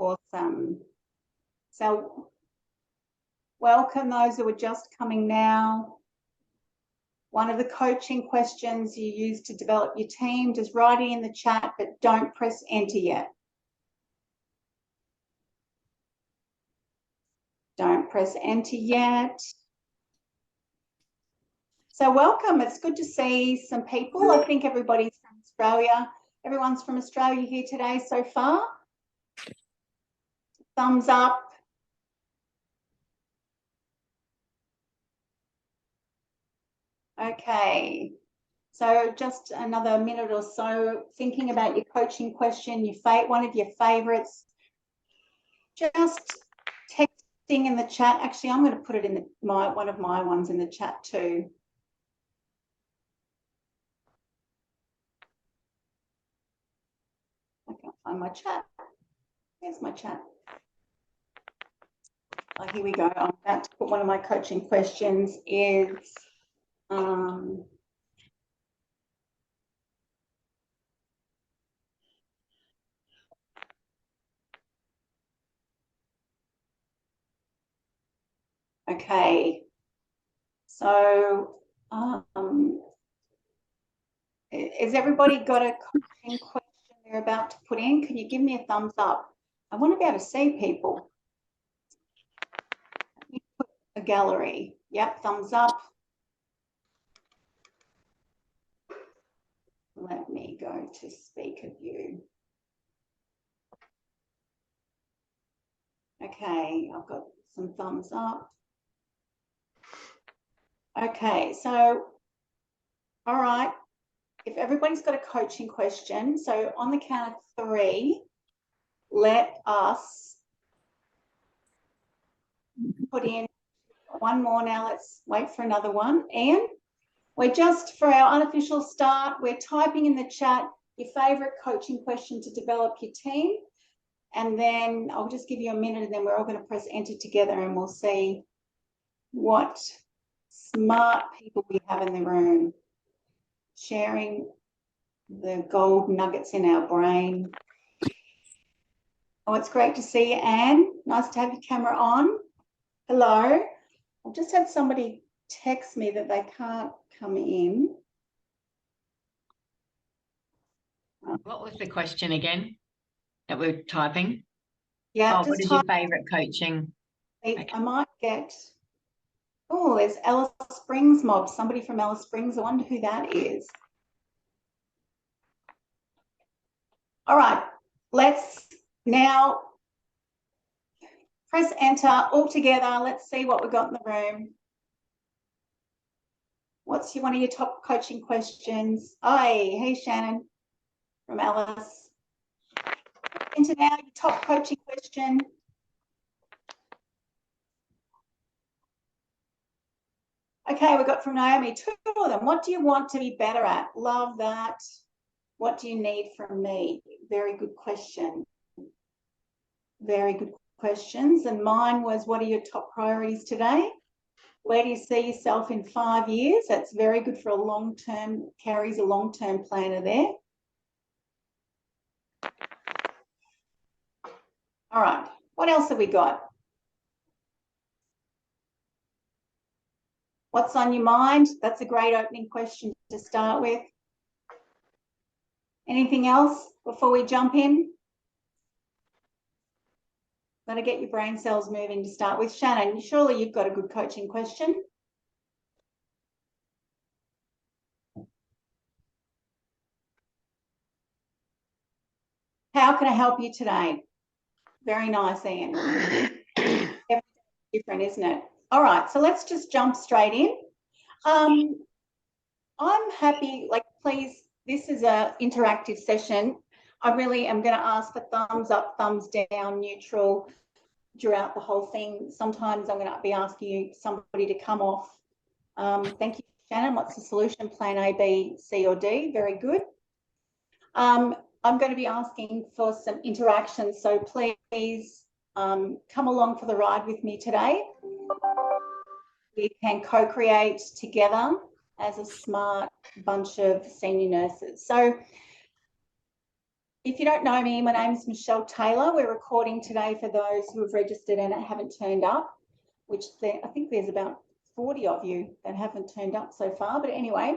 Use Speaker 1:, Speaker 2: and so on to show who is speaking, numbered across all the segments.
Speaker 1: Awesome. So welcome those who are just coming now. One of the coaching questions you use to develop your team, just write it in the chat, but don't press enter yet. Don't press enter yet. So welcome. It's good to see some people. I think everybody's from Australia. Everyone's from Australia here today so far. Thumbs up. Okay. So just another minute or so thinking about your coaching question, one of your favorites. Just texting in the chat. Actually, I'm going to put it in one of my ones in the chat too. I can't find my chat. There's my chat. Oh, here we go. I'm about to put one of my coaching questions is okay. So has everybody got a coaching question they're about to put in? Can you give me a thumbs up? I want to be able to see people. Put a gallery. Yep, thumbs up. Let me go to speaker view. Okay, I've got some thumbs up. Okay, so, all right. If everybody's got a coaching question, so on the count of 3, let us put in one more now. Let's wait for another one. Ian, we're just, for our unofficial start, we're typing in the chat your favourite coaching question to develop your team. And then I'll just give you a minute and then we're all going to press enter together and we'll see what smart people we have in the room sharing the gold nuggets in our brain. Oh, it's great to see you, Anne. Nice to have your camera on. Hello. I've just had somebody text me that they can't come in.
Speaker 2: What was the question again that we're typing?
Speaker 1: Yeah.
Speaker 2: Oh, what is your favourite coaching?
Speaker 1: Okay. I might get, oh, there's Alice Springs Mob, somebody from Alice Springs. I wonder who that is. All right, let's now press enter all together. Let's see what we've got in the room. What's one of your top coaching questions? Hey, Shannon from Alice. Enter now your top coaching question. Okay, we've got from Naomi 2 of them. What do you want to be better at? Love that. What do you need from me? Very good question. Very good questions. And mine was, what are your top priorities today? Where do you see yourself in 5 years? That's very good for a long-term, carries a long-term planner there. All right, what else have we got? What's on your mind? That's a great opening question to start with. Anything else before we jump in? Got to get your brain cells moving to start with. Shannon, surely you've got a good coaching question. How can I help you today? Very nice, Ian. Everything's different, isn't it? All right, so let's just jump straight in. I'm happy, please, this is an interactive session. I really am going to ask for thumbs up, thumbs down, neutral throughout the whole thing. Sometimes I'm going to be asking somebody to come off. Thank you, Shannon. What's the solution? Plan A, B, C, or D? Very good. I'm going to be asking for some interaction, so please come along for the ride with me today. We can co-create together as a smart bunch of senior nurses. So If you don't know me, my name is Michelle Taylor. We're recording today for those who have registered and haven't turned up, which I think there's about 40 of you that haven't turned up so far. But anyway,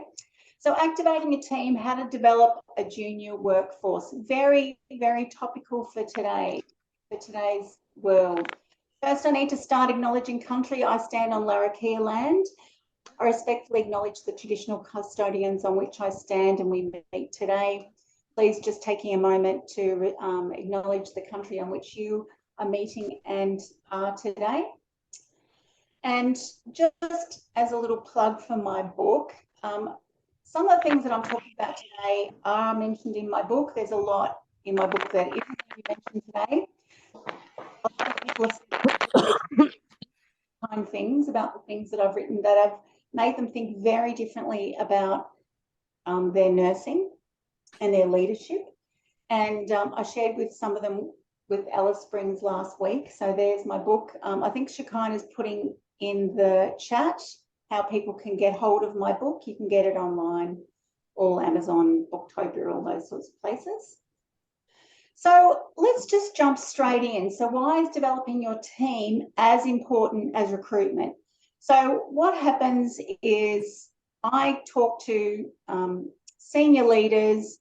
Speaker 1: so activating a team, how to develop a junior workforce. Very, very topical for today, for today's world. First, I need to start acknowledging country. I stand on Larrakia land. I respectfully acknowledge the traditional custodians on which I stand and we meet today. Please just taking a moment to acknowledge the country on which you are meeting and are today. And just as a little plug for my book, some of the things that I'm talking about today are mentioned in my book. There's a lot in my book that isn't going to be mentioned today. A lot of people have said things about the things that I've written that have made them think very differently about their nursing and their leadership. And I shared with some of them with Alice Springs last week. So there's my book. I think Shekinah's putting in the chat how people can get hold of my book. You can get it online, all Amazon, Booktopia, all those sorts of places. So let's just jump straight in. So why is developing your team as important as recruitment? So what happens is I talk to senior leaders,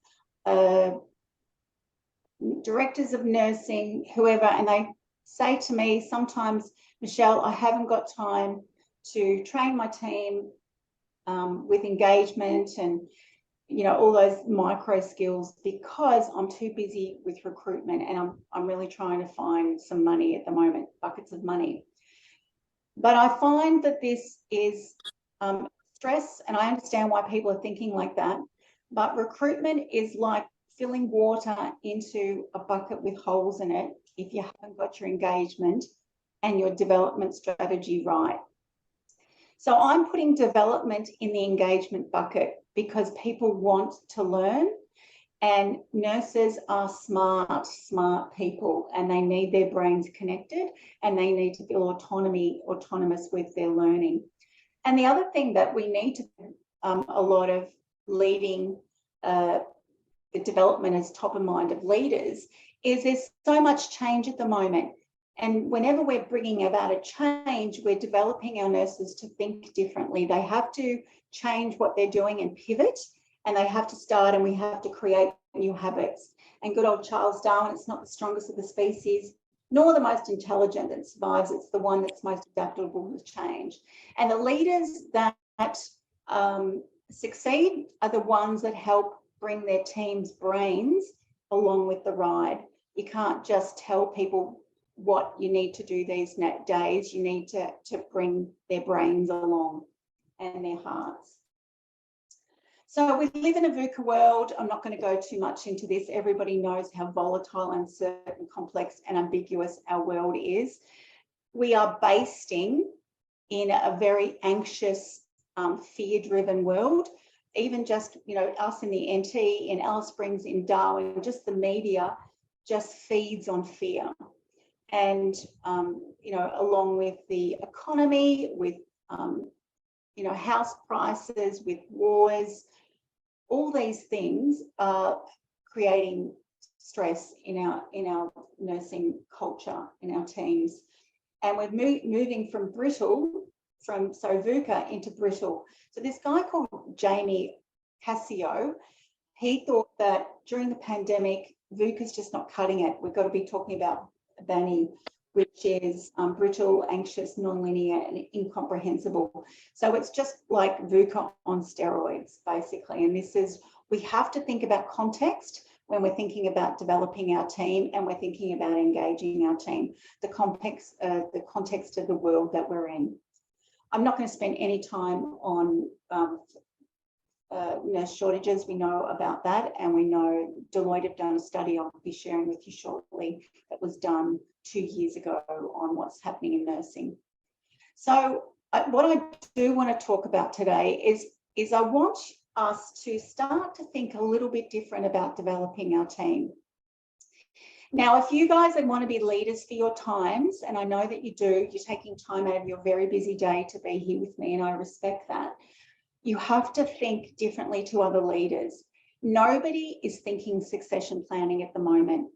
Speaker 1: directors of nursing, whoever, and they say to me sometimes, Michelle, I haven't got time to train my team with engagement and, you know, all those micro skills because I'm too busy with recruitment and I'm really trying to find some money at the moment, buckets of money. But I find that this is stress, and I understand why people are thinking like that, but recruitment is like filling water into a bucket with holes in it if you haven't got your engagement and your development strategy right. So I'm putting development in the engagement bucket because people want to learn, and nurses are smart people, and they need their brains connected and they need to feel autonomous with their learning. And the other thing that we need to a lot of leading the development as top of mind of leaders is there's so much change at the moment. And whenever we're bringing about a change, we're developing our nurses to think differently. They have to change what they're doing and pivot, and they have to start, and we have to create new habits. And good old Charles Darwin, it's not the strongest of the species, nor the most intelligent that survives. It's the one that's most adaptable to change. And the leaders that succeed are the ones that help bring their team's brains along with the ride. You can't just tell people what you need to do these days. You need to bring their brains along and their hearts. So we live in a VUCA world. I'm not going to go too much into this. Everybody knows how volatile, uncertain, complex and ambiguous our world is. We are basting in a very anxious, fear-driven world. Even just, you know, us in the NT, in Alice Springs, in Darwin, just the media just feeds on fear. And, you know, along with the economy, with, you know, house prices, with wars, all these things are creating stress in our nursing culture, in our teams. And we're moving from VUCA into brittle. So this guy called Jamie Cassio, he thought that during the pandemic, VUCA's just not cutting it. We've got to be talking about BANI, which is brittle, anxious, nonlinear, and incomprehensible. So it's just like VUCA on steroids, basically. And this is, we have to think about context when we're thinking about developing our team and we're thinking about engaging our team, the context of the world that we're in. I'm not going to spend any time on nurse shortages. We know about that, and we know Deloitte have done a study I'll be sharing with you shortly that was done 2 years ago on what's happening in nursing. So what I do want to talk about today is I want us to start to think a little bit different about developing our team. Now, if you guys want to be leaders for your times, and I know that you do, you're taking time out of your very busy day to be here with me, and I respect that, you have to think differently to other leaders. nobody is thinking succession planning at the moment.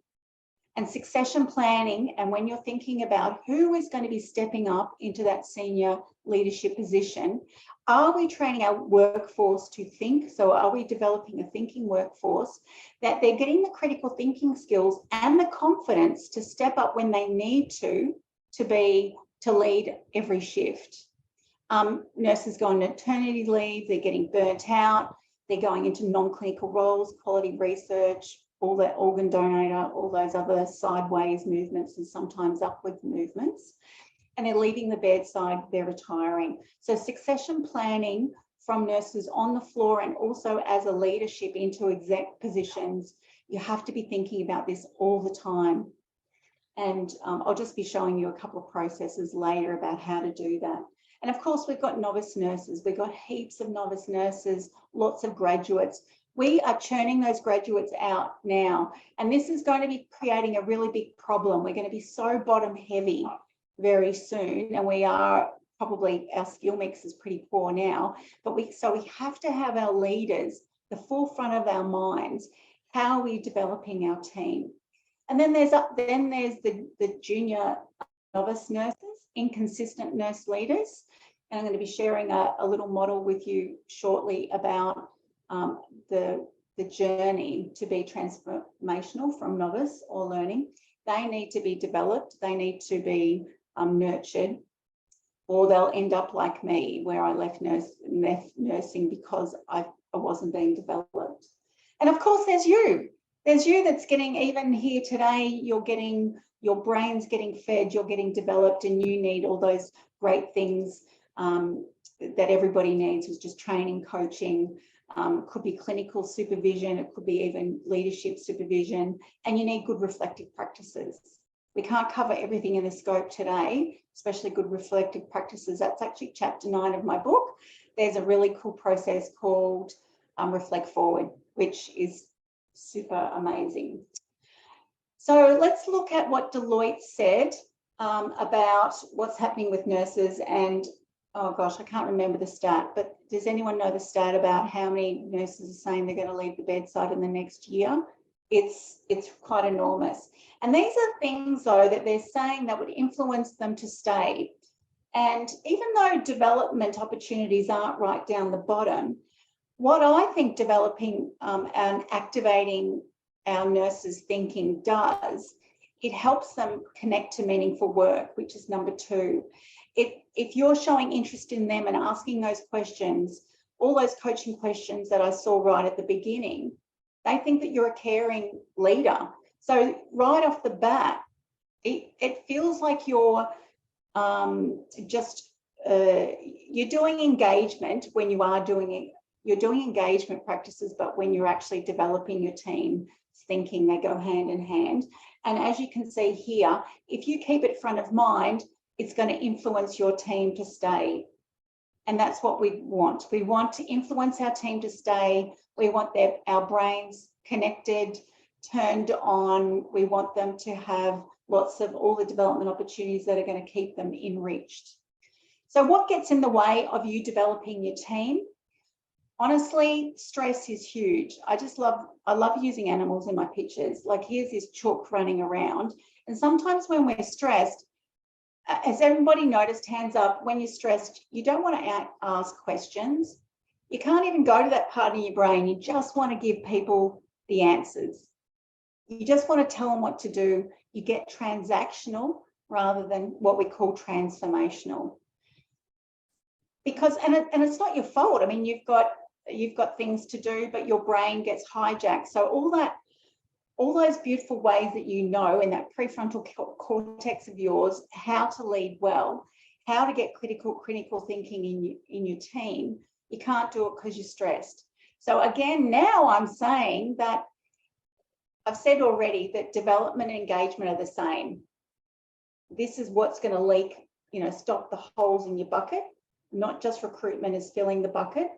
Speaker 1: And succession planning, and when you're thinking about who is going to be stepping up into that senior leadership position, are we training our workforce to think? So are we developing a thinking workforce that they're getting the critical thinking skills and the confidence to step up when they need to lead every shift? Nurses go on maternity leave, they're getting burnt out, they're going into non-clinical roles, quality research, all that organ donator, all those other sideways movements and sometimes upward movements. And they're leaving the bedside, they're retiring. So succession planning from nurses on the floor and also as a leadership into exec positions, you have to be thinking about this all the time. And I'll just be showing you a couple of processes later about how to do that. And of course, we've got novice nurses. We've got heaps of novice nurses, lots of graduates. We are churning those graduates out now. And this is going to be creating a really big problem. We're going to be so bottom heavy very soon. And we are probably, our skill mix is pretty poor now. But we have to have our leaders, the forefront of our minds. How are we developing our team? And then there's the junior novice nurses, inconsistent nurse leaders. And I'm going to be sharing a little model with you shortly about the journey to be transformational from novice or learning. They need to be developed, they need to be nurtured, or they'll end up like me, where I left nursing because I wasn't being developed. And of course, there's you that's getting, even here today, your brain's getting fed, you're getting developed, and you need all those great things that everybody needs, is just training, coaching, could be clinical supervision, it could be even leadership supervision, and you need good reflective practices. We can't cover everything in the scope today, especially good reflective practices. That's actually chapter 9 of my book. There's a really cool process called Reflect Forward, which is super amazing. So let's look at what Deloitte said about what's happening with nurses. And oh gosh, I can't remember the stat, but does anyone know the stat about how many nurses are saying they're going to leave the bedside in the next year? It's quite enormous. And these are things, though, that they're saying that would influence them to stay. And even though development opportunities aren't right down the bottom, what I think developing and activating our nurses' thinking does, it helps them connect to meaningful work, which is number 2. If you're showing interest in them and asking those questions, all those coaching questions that I saw right at the beginning, they think that you're a caring leader. So right off the bat, it feels like you're you're doing engagement when you are doing it. You're doing engagement practices, but when you're actually developing your team thinking, they go hand in hand. And as you can see here, if you keep it front of mind, it's going to influence your team to stay. And that's what we want. We want to influence our team to stay. We want our brains connected, turned on. We want them to have lots of all the development opportunities that are going to keep them enriched. So what gets in the way of you developing your team? Honestly, stress is huge. I love using animals in my pictures. Like here's this chook running around. And sometimes when we're stressed, has everybody noticed, hands up, when you're stressed, you don't want to ask questions. You can't even go to that part of your brain. You just want to give people the answers. You just want to tell them what to do. You get transactional rather than what we call transformational. Because, and it's not your fault. I mean, you've got things to do, but your brain gets hijacked. So all those beautiful ways that you know in that prefrontal cortex of yours, how to lead well, how to get critical thinking in your team, you can't do it because you're stressed. So again, now I'm saying that I've said already that development and engagement are the same. This is what's going to leak, stop the holes in your bucket, not just recruitment is filling the bucket.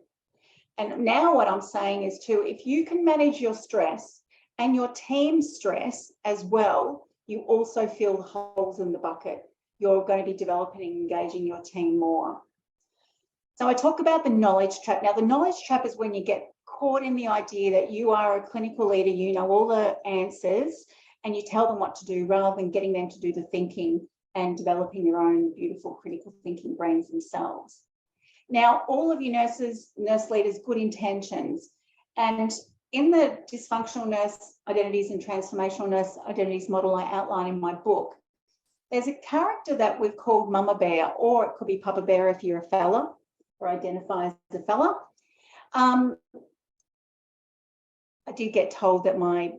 Speaker 1: And now what I'm saying is too, if you can manage your stress and your team stress as well, you also fill the holes in the bucket. You're going to be developing and engaging your team more. So I talk about the knowledge trap. Now, the knowledge trap is when you get caught in the idea that you are a clinical leader, you know all the answers, and you tell them what to do rather than getting them to do the thinking and developing their own beautiful critical thinking brains themselves. Now, all of you nurses, nurse leaders, good intentions. And in the dysfunctional nurse identities and transformational nurse identities model I outline in my book, there's a character that we've called Mama Bear, or it could be Papa Bear if you're a fella or identify as a fella. I did get told that my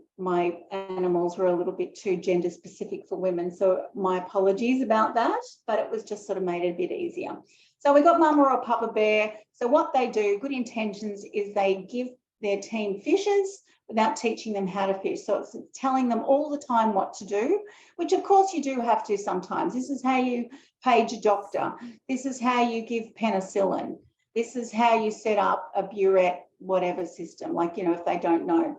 Speaker 1: animals were a little bit too gender specific for women, so my apologies about that, but it was just sort of made it a bit easier. So we got Mama or Papa Bear. So what they do, good intentions, is they give their team fishes without teaching them how to fish. So it's telling them all the time what to do, which of course you do have to sometimes. This is how you page a doctor. This is how you give penicillin. This is how you set up a burette, whatever system, like, you know, if they don't know.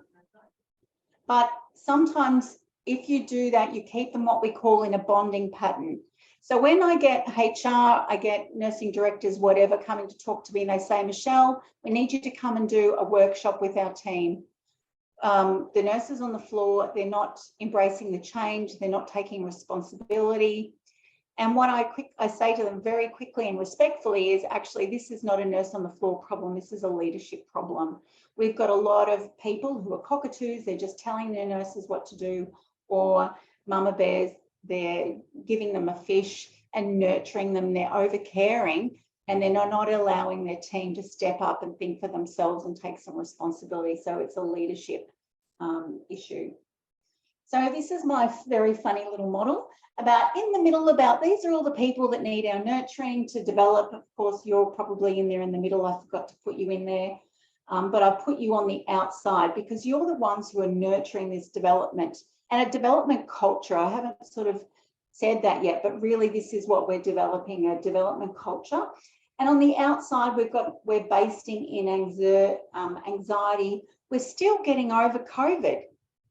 Speaker 1: But sometimes if you do that, you keep them what we call in a bonding pattern. So when I get HR, I get nursing directors, whatever, coming to talk to me, and they say, Michelle, we need you to come and do a workshop with our team. The nurses on the floor, they're not embracing the change, they're not taking responsibility. And what I say to them very quickly and respectfully is, actually, this is not a nurse on the floor problem, this is a leadership problem. We've got a lot of people who are cockatoos, they're just telling their nurses what to do, or mama bears, they're giving them a fish and nurturing them, they're over caring, and they're not allowing their team to step up and think for themselves and take some responsibility. So it's a leadership issue. So this is my very funny little model about in the middle, about these are all the people that need our nurturing to develop. Of course, you're probably in there in the middle. I forgot to put you in there, but I put you on the outside because you're the ones who are nurturing this development and a development culture. I haven't sort of said that yet, but really this is what we're developing, a development culture. And on the outside, we're basting in anxiety. We're still getting over COVID.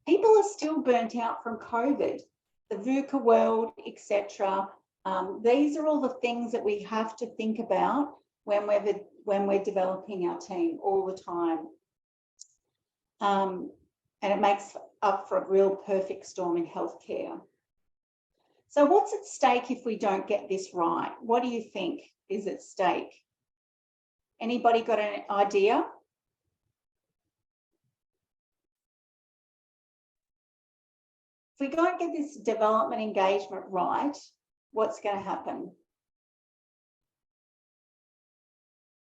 Speaker 1: People are still burnt out from COVID, the VUCA world, etc. These are all the things that we have to think about when we're developing our team all the time. And it makes up for a real perfect storm in healthcare. So what's at stake if we don't get this right? What do you think is at stake? Anybody got an idea? If we don't get this development engagement right, what's going to happen?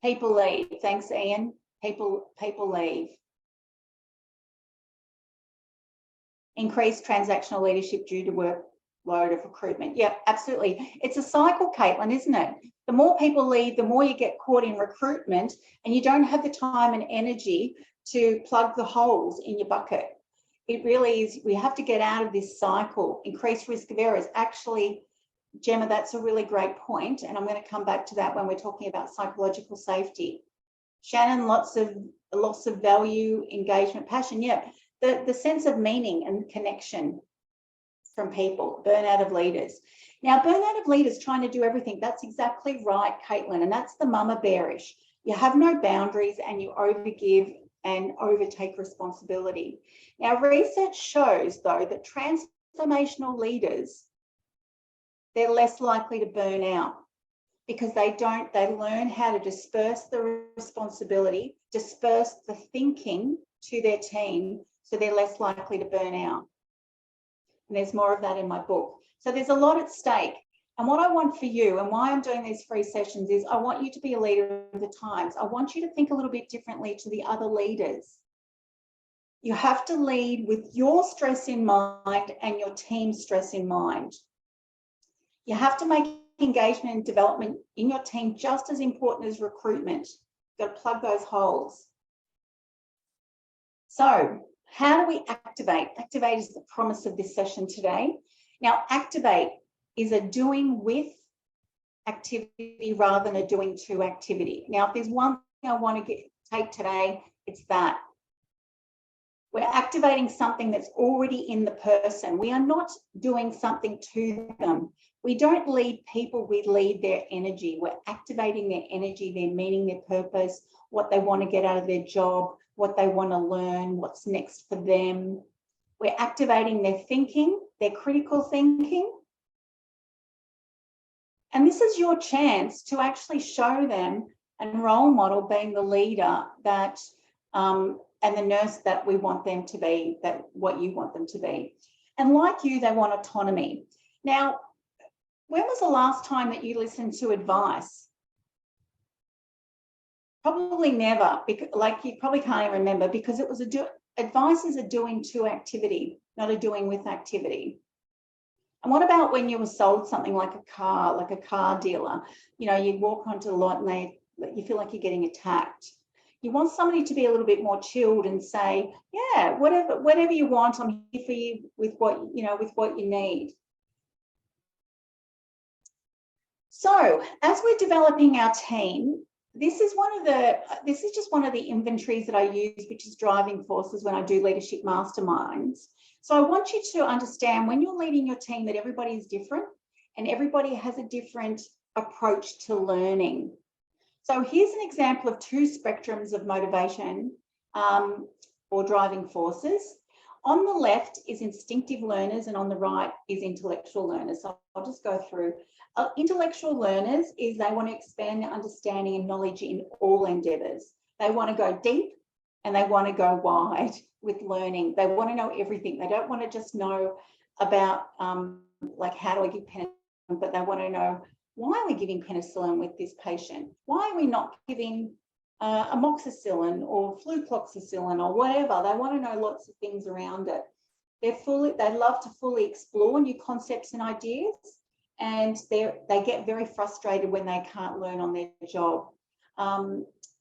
Speaker 1: People leave. Thanks, Ian. People leave. Increased transactional leadership due to workload of recruitment. Yeah, absolutely. It's a cycle, Caitlin, isn't it? The more people leave, the more you get caught in recruitment and you don't have the time and energy to plug the holes in your bucket. It really is, we have to get out of this cycle. Increased risk of errors. Actually, Gemma, that's a really great point, and I'm going to come back to that when we're talking about psychological safety. Shannon, lots of loss of value, engagement, passion. Yeah, the sense of meaning and connection from people, burnout of leaders. Now, burnout of leaders trying to do everything, that's exactly right, Caitlin, and that's the mama bearish. You have no boundaries and you overgive and overtake responsibility. Now, research shows, though, that transformational leaders, they're less likely to burn out because they learn how to disperse the responsibility, disperse the thinking to their team, so they're less likely to burn out. And there's more of that in my book. So there's a lot at stake. And what I want for you, and why I'm doing these free sessions, is I want you to be a leader of the times. I want you to think a little bit differently to the other leaders. You have to lead with your stress in mind and your team's stress in mind. You have to make engagement and development in your team just as important as recruitment. You've got to plug those holes. So how do we activate? Activate is the promise of this session today. Now, activate is a doing with activity rather than a doing to activity. Now, if there's one thing I want to take today, it's that. We're activating something that's already in the person. We are not doing something to them. We don't lead people, we lead their energy. We're activating their energy, their meaning, their purpose, what they want to get out of their job, what they want to learn, what's next for them. We're activating their thinking, their critical thinking. And this is your chance to actually show them and role model being the leader that and the nurse that we want them to be, that what you want them to be. And like you, they want autonomy. Now, when was the last time that you listened to advice? Probably never, because, like, you probably can't even remember, because it was advice is a doing to activity, not a doing with activity. And what about when you were sold something like a car dealer? You know, you walk onto the lot and you feel like you're getting attacked. You want somebody to be a little bit more chilled and say, yeah, whatever you want, I'm here for you with what you need. So as we're developing our team, this is just one of the inventories that I use, which is driving forces when I do leadership masterminds. So I want you to understand when you're leading your team that everybody is different and everybody has a different approach to learning. So here's an example of two spectrums of motivation or driving forces. On the left is instinctive learners and on the right is intellectual learners. So I'll just go through. Intellectual learners is they want to expand their understanding and knowledge in all endeavours. They want to go deep and they want to go wide with learning. They want to know everything. They don't want to just know about like how do I give penicillin, but they want to know, why are we giving penicillin with this patient? Why are we not giving amoxicillin or flucloxacillin or whatever? They want to know lots of things around it. They love to fully explore new concepts and ideas, and they get very frustrated when they can't learn on their job.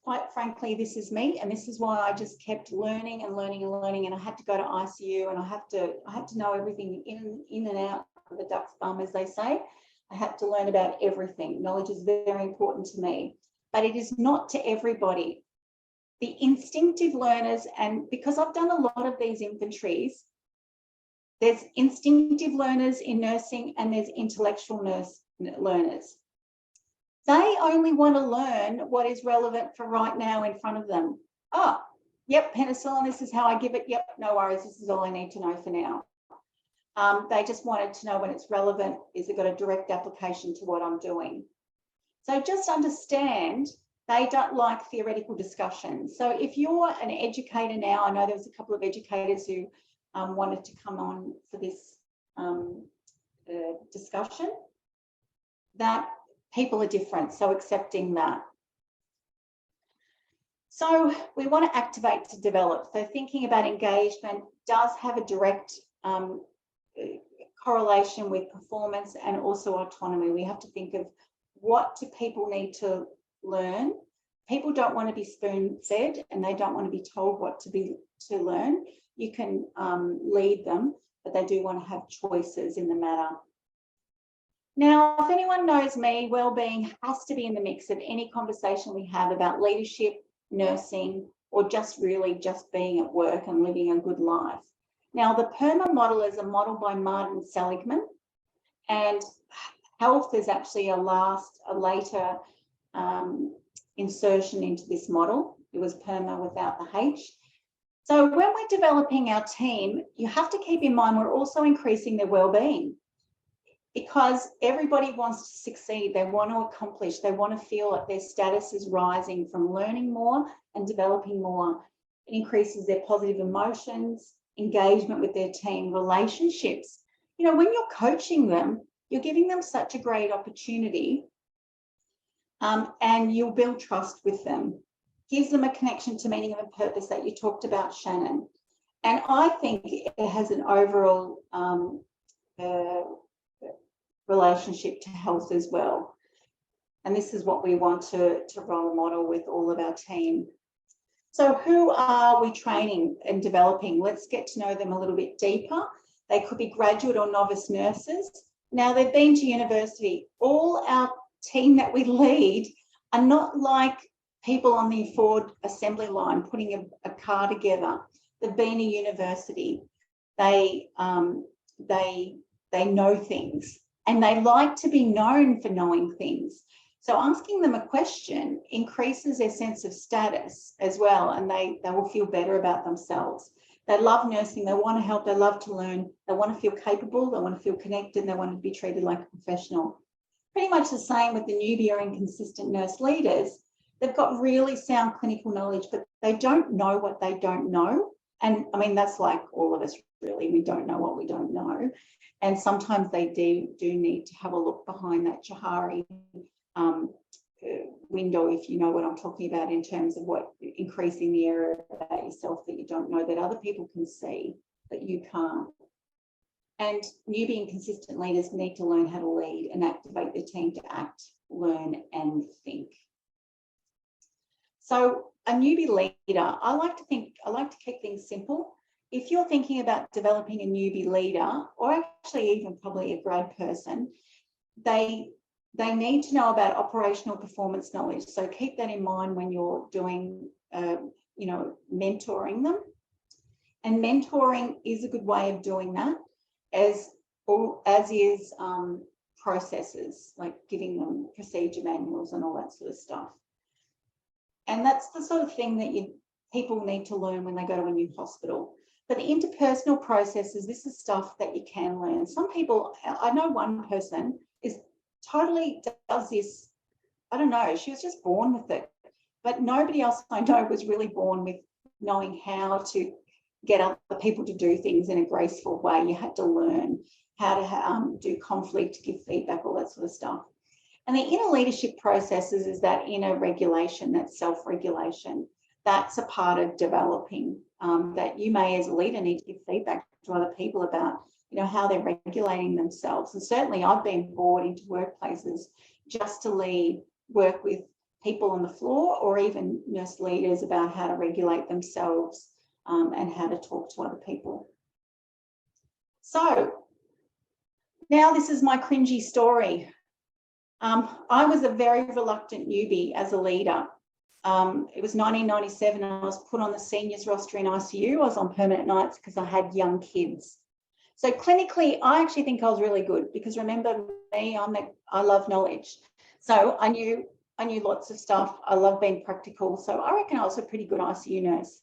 Speaker 1: Quite frankly, this is me, and this is why I just kept learning and learning and learning, and I had to go to ICU, and I had to know everything in and out of the duck's bum, as they say. I had to learn about everything. Knowledge is very important to me, but it is not to everybody. The instinctive learners, and because I've done a lot of these inventories, there's instinctive learners in nursing and there's intellectual learners. They only want to learn what is relevant for right now in front of them. Oh, yep, penicillin, this is how I give it. Yep, no worries, this is all I need to know for now. They just wanted to know when it's relevant, is it got a direct application to what I'm doing? So just understand, they don't like theoretical discussions. So if you're an educator now, I know there was a couple of educators who wanted to come on for this discussion, that people are different, so accepting that. So we want to activate to develop. So thinking about engagement does have a direct correlation with performance and also autonomy. We have to think of, what do people need to learn? People don't want to be spoon-fed and they don't want to be told what to learn. You can lead them, but they do want to have choices in the matter. Now, if anyone knows me, wellbeing has to be in the mix of any conversation we have about leadership, nursing, or just really just being at work and living a good life. Now, the PERMA model is a model by Martin Seligman, and health is actually a later insertion into this model. It was PERMA without the H. So when we're developing our team, you have to keep in mind we're also increasing their well-being, because everybody wants to succeed. They want to accomplish. They want to feel like their status is rising from learning more and developing more. It increases their positive emotions, engagement with their team, relationships. You know, when you're coaching them, you're giving them such a great opportunity, and you'll build trust with them. Gives them a connection to meaning and purpose that you talked about, Shannon. And I think it has an overall relationship to health as well. And this is what we want to role model with all of our team. So who are we training and developing? Let's get to know them a little bit deeper. They could be graduate or novice nurses. Now, they've been to university. All our team that we lead are not like people on the Ford assembly line putting a car together. They've been to university. They know things, and they like to be known for knowing things. So asking them a question increases their sense of status as well, and they will feel better about themselves. They love nursing, they want to help, they love to learn, they want to feel capable, they want to feel connected, they want to be treated like a professional. Pretty much the same with the newbie or inconsistent nurse leaders. They've got really sound clinical knowledge, but they don't know what they don't know. And I mean, that's like all of us really, we don't know what we don't know. And sometimes they do need to have a look behind that Johari window, if you know what I'm talking about, in terms of what increasing the area about yourself that you don't know that other people can see, but you can't. And newbie and consistent leaders need to learn how to lead and activate their team to act, learn, and think. So a newbie leader, I like to keep things simple. If you're thinking about developing a newbie leader, or actually even probably a grad person, they need to know about operational performance knowledge. So keep that in mind when you're doing, mentoring them. And mentoring is a good way of doing that, as is processes, like giving them procedure manuals and all that sort of stuff. And that's the sort of thing that people need to learn when they go to a new hospital. But the interpersonal processes, this is stuff that you can learn. Some people, I know one person totally does this, I don't know, she was just born with it. But nobody else I know was really born with knowing how to get other people to do things in a graceful way. You had to learn how to do conflict, give feedback, all that sort of stuff. And the inner leadership processes is that inner regulation, that self-regulation. That's a part of developing, that you may as a leader need to give feedback to other people about, how they're regulating themselves. And certainly I've been brought into workplaces just to work with people on the floor or even nurse leaders about how to regulate themselves and how to talk to other people. So now this is my cringy story. I was a very reluctant newbie as a leader. It was 1997 and I was put on the seniors roster in ICU. I was on permanent nights because I had young kids. So clinically, I actually think I was really good because remember me, I love knowledge. So I knew lots of stuff. I love being practical. So I reckon I was a pretty good ICU nurse.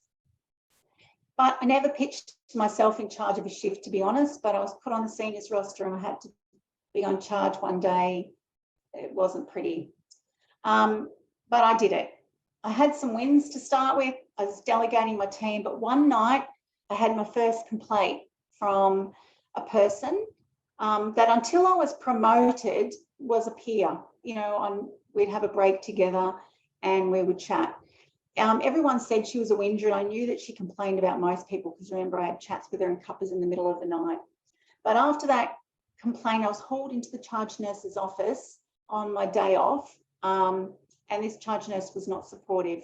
Speaker 1: But I never pitched myself in charge of a shift, to be honest, but I was put on the seniors roster and I had to be on charge one day. It wasn't pretty, but I did it. I had some wins to start with. I was delegating my team, but one night I had my first complaint from a person that until I was promoted was a peer. We'd have a break together and we would chat. Everyone said she was a whinger and I knew that she complained about most people because remember I had chats with her in cuppers in the middle of the night. But after that complaint, I was hauled into the charge nurse's office on my day off, and this charge nurse was not supportive.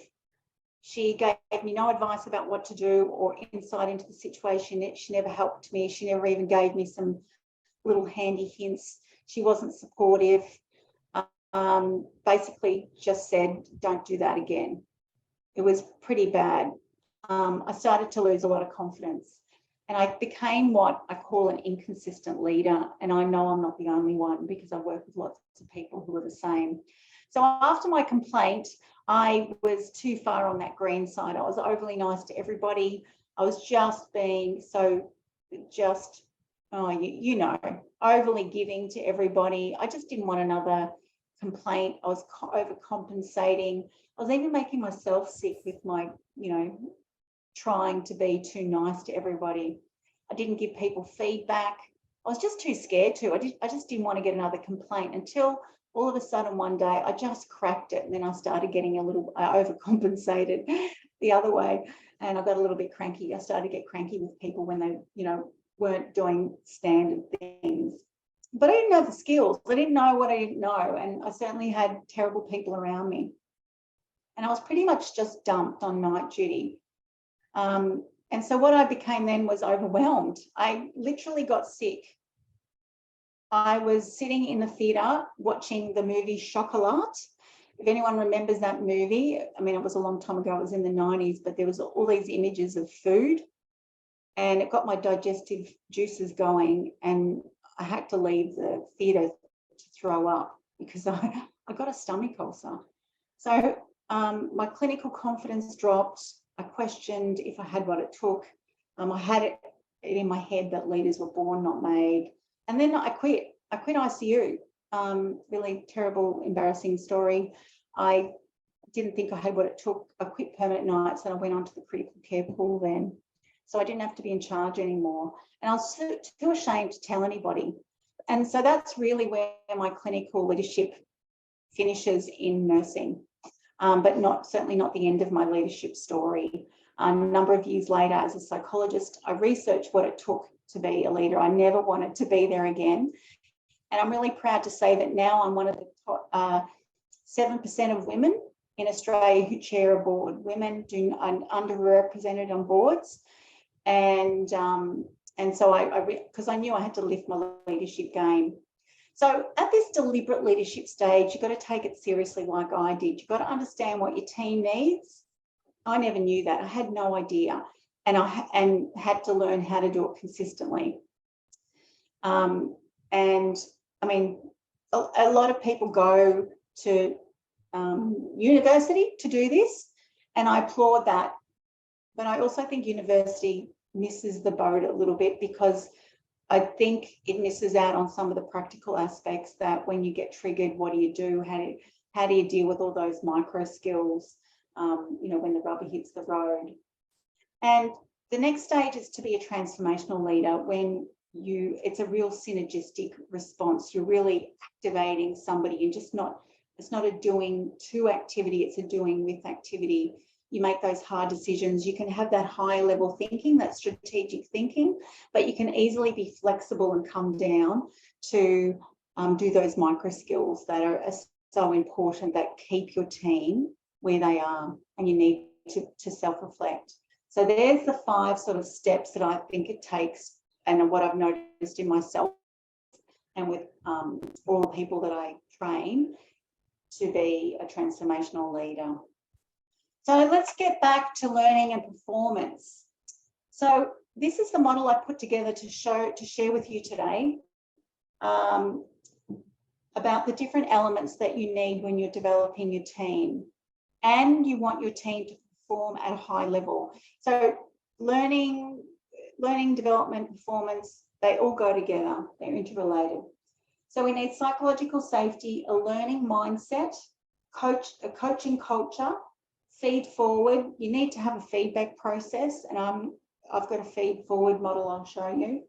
Speaker 1: She gave me no advice about what to do or insight into the situation. She never helped me. She never even gave me some little handy hints. She wasn't supportive. Basically just said, don't do that again. It was pretty bad. I started to lose a lot of confidence and I became what I call an inconsistent leader. And I know I'm not the only one because I work with lots of people who are the same. So after my complaint, I was too far on that green side. I was overly nice to everybody. I was just being overly giving to everybody. I just didn't want another complaint. I was overcompensating. I was even making myself sick with my, trying to be too nice to everybody. I didn't give people feedback. I was just too scared to. I just didn't want to get another complaint until all of a sudden one day I just cracked it and then I started getting I overcompensated the other way and I got a little bit cranky. I started to get cranky with people when they, weren't doing standard things. But I didn't know the skills. I didn't know what I didn't know. And I certainly had terrible people around me. And I was pretty much just dumped on night duty. And so what I became then was overwhelmed. I literally got sick. I was sitting in the theatre watching the movie Chocolat. If anyone remembers that movie, I mean, it was a long time ago, it was in the 90s, but there was all these images of food and it got my digestive juices going and I had to leave the theatre to throw up because I I got a stomach ulcer. So my clinical confidence dropped. I questioned if I had what it took. I had it in my head that leaders were born, not made. And then I quit. I quit ICU. Really terrible, embarrassing story. I didn't think I had what it took. I quit permanent nights and I went onto the critical care pool then. So I didn't have to be in charge anymore. And I was too ashamed to tell anybody. And so that's really where my clinical leadership finishes in nursing, but certainly not the end of my leadership story. A number of years later, as a psychologist, I researched what it took to be a leader. I never wanted to be there again. And I'm really proud to say that now I'm one of the top 7% of women in Australia who chair a board. Women are underrepresented on boards. And so because I knew I had to lift my leadership game. So at this deliberate leadership stage, you've got to take it seriously like I did. You've got to understand what your team needs. I never knew that. I had no idea. And I had to learn how to do it consistently. And I mean, a lot of people go to university to do this, and I applaud that. But I also think university misses the boat a little bit, because I think it misses out on some of the practical aspects that when you get triggered, what do you do? How do you deal with all those micro skills, when the rubber hits the road? And the next stage is to be a transformational leader when it's a real synergistic response. You're really activating somebody and it's not a doing to activity, it's a doing with activity. You make those hard decisions. You can have that high level thinking, that strategic thinking, but you can easily be flexible and come down to do those micro skills that are so important, that keep your team where they are, and you need to self-reflect. So there's the 5 sort of steps that I think it takes, and what I've noticed in myself and with all the people that I train to be a transformational leader. So let's get back to learning and performance. So this is the model I put together to share with you today about the different elements that you need when you're developing your team, and you want your team to perform at a high level. So learning, development, performance, they all go together. They're interrelated. So we need psychological safety, a learning mindset, a coaching culture, feed forward. You need to have a feedback process, and I've got a feed forward model I'll show you.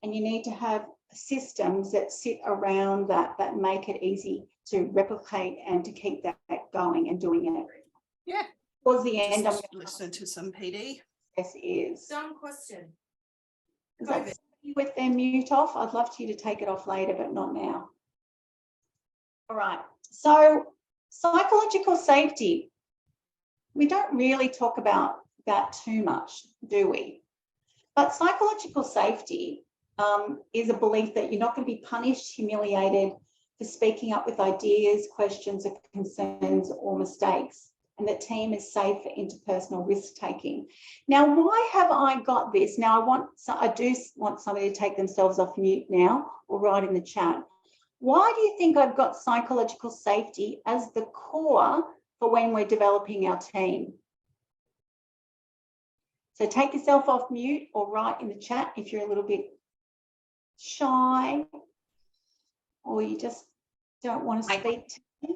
Speaker 1: And you need to have systems that sit around that make it easy to replicate and to keep that going and doing it.
Speaker 3: Yeah.
Speaker 1: Towards the end, I'm
Speaker 3: Just
Speaker 1: going to
Speaker 3: listen to some PD.
Speaker 1: Yes, it is.
Speaker 4: Dumb question.
Speaker 1: Is that somebody with their mute off? I'd love you to take it off later, but not now. All right. So psychological safety. We don't really talk about that too much, do we? But psychological safety is a belief that you're not going to be punished, humiliated for speaking up with ideas, questions, or concerns or mistakes, and the team is safe for interpersonal risk-taking. Now, why have I got this? Now, I do want somebody to take themselves off mute now or write in the chat. Why do you think I've got psychological safety as the core for when we're developing our team? So take yourself off mute or write in the chat if you're a little bit shy or you just don't want to speak to me.